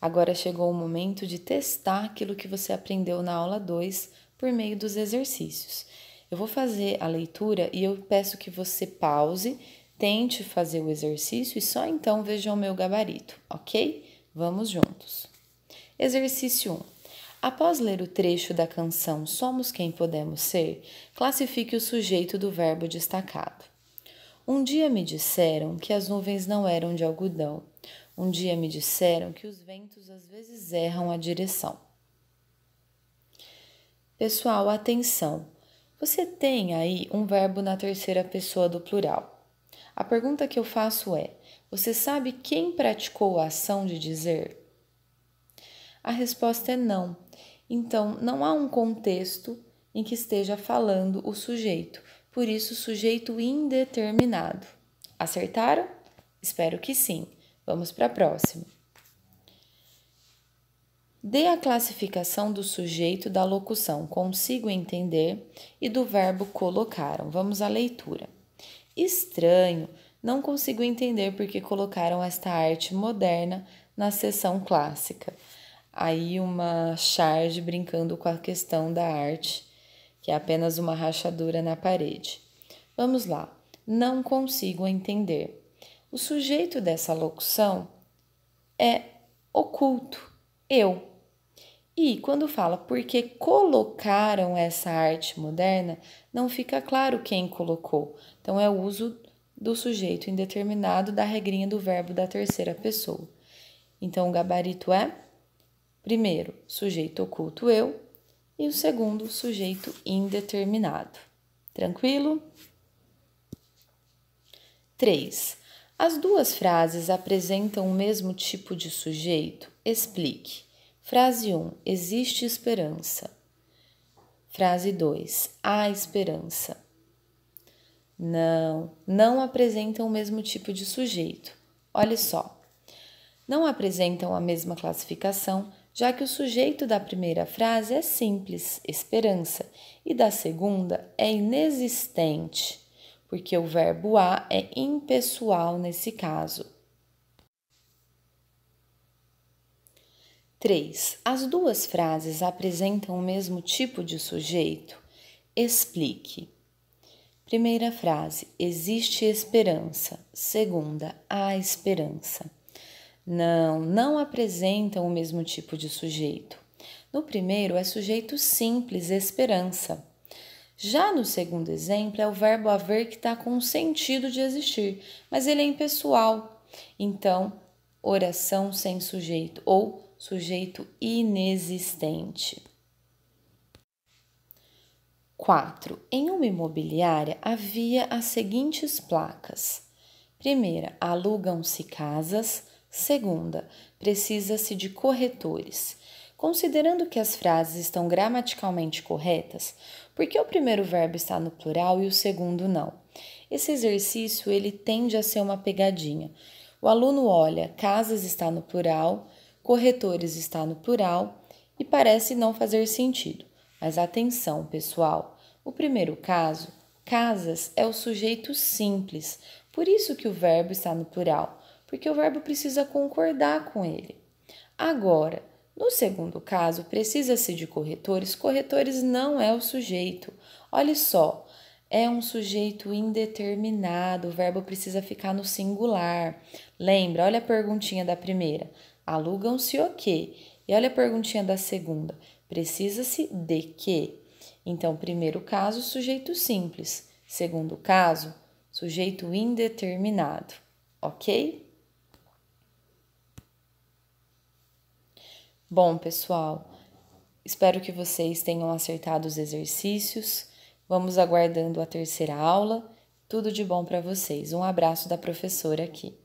Agora chegou o momento de testar aquilo que você aprendeu na aula 2 por meio dos exercícios. Eu vou fazer a leitura e eu peço que você pause, tente fazer o exercício e só então veja o meu gabarito, ok? Vamos juntos. Exercício 1. Após ler o trecho da canção Somos Quem Podemos Ser, classifique o sujeito do verbo destacado. Um dia me disseram que as nuvens não eram de algodão. Um dia me disseram que os ventos às vezes erram a direção. Pessoal, atenção! Você tem aí um verbo na terceira pessoa do plural. A pergunta que eu faço é: você sabe quem praticou a ação de dizer? A resposta é não. Então, não há um contexto em que esteja falando o sujeito, por isso, sujeito indeterminado. Acertaram? Espero que sim. Vamos para a próxima. Dê a classificação do sujeito da locução consigo entender e do verbo colocaram. Vamos à leitura. Estranho, não consigo entender porque colocaram esta arte moderna na seção clássica. Aí uma charge brincando com a questão da arte, que é apenas uma rachadura na parede. Vamos lá. Não consigo entender. O sujeito dessa locução é oculto, eu. E quando fala porque colocaram essa arte moderna, não fica claro quem colocou. Então é o uso do sujeito indeterminado da regrinha do verbo da terceira pessoa. Então o gabarito é: primeiro, sujeito oculto eu, e o segundo, sujeito indeterminado. Tranquilo? 3. As duas frases apresentam o mesmo tipo de sujeito? Explique. Frase 1. Existe esperança. Frase 2. Há esperança. Não apresentam o mesmo tipo de sujeito. Olha só. Não apresentam a mesma classificação, já que o sujeito da primeira frase é simples, esperança, e da segunda é inexistente, porque o verbo há é impessoal nesse caso. 3. As duas frases apresentam o mesmo tipo de sujeito? Explique. Primeira frase, existe esperança. Segunda, há esperança. Não apresentam o mesmo tipo de sujeito. No primeiro é sujeito simples, esperança. Já no segundo exemplo é o verbo haver que está com o sentido de existir, mas ele é impessoal. Então, oração sem sujeito ou sujeito inexistente. 4. Em uma imobiliária havia as seguintes placas. Primeira, alugam-se casas. Segunda, precisa-se de corretores. Considerando que as frases estão gramaticalmente corretas, por que o primeiro verbo está no plural e o segundo não? Esse exercício ele tende a ser uma pegadinha. O aluno olha, casas está no plural, corretores está no plural e parece não fazer sentido. Mas atenção, pessoal, o primeiro caso, casas, é o sujeito simples, por isso que o verbo está no plural, porque o verbo precisa concordar com ele. Agora, no segundo caso, precisa-se de corretores, corretores não é o sujeito. Olha só, é um sujeito indeterminado, o verbo precisa ficar no singular. Lembra, olha a perguntinha da primeira, alugam-se o quê? E olha a perguntinha da segunda, precisa-se de quê? Então, primeiro caso, sujeito simples. Segundo caso, sujeito indeterminado, ok? Bom, pessoal, espero que vocês tenham acertado os exercícios. Vamos aguardando a terceira aula. Tudo de bom para vocês. Um abraço da professora aqui.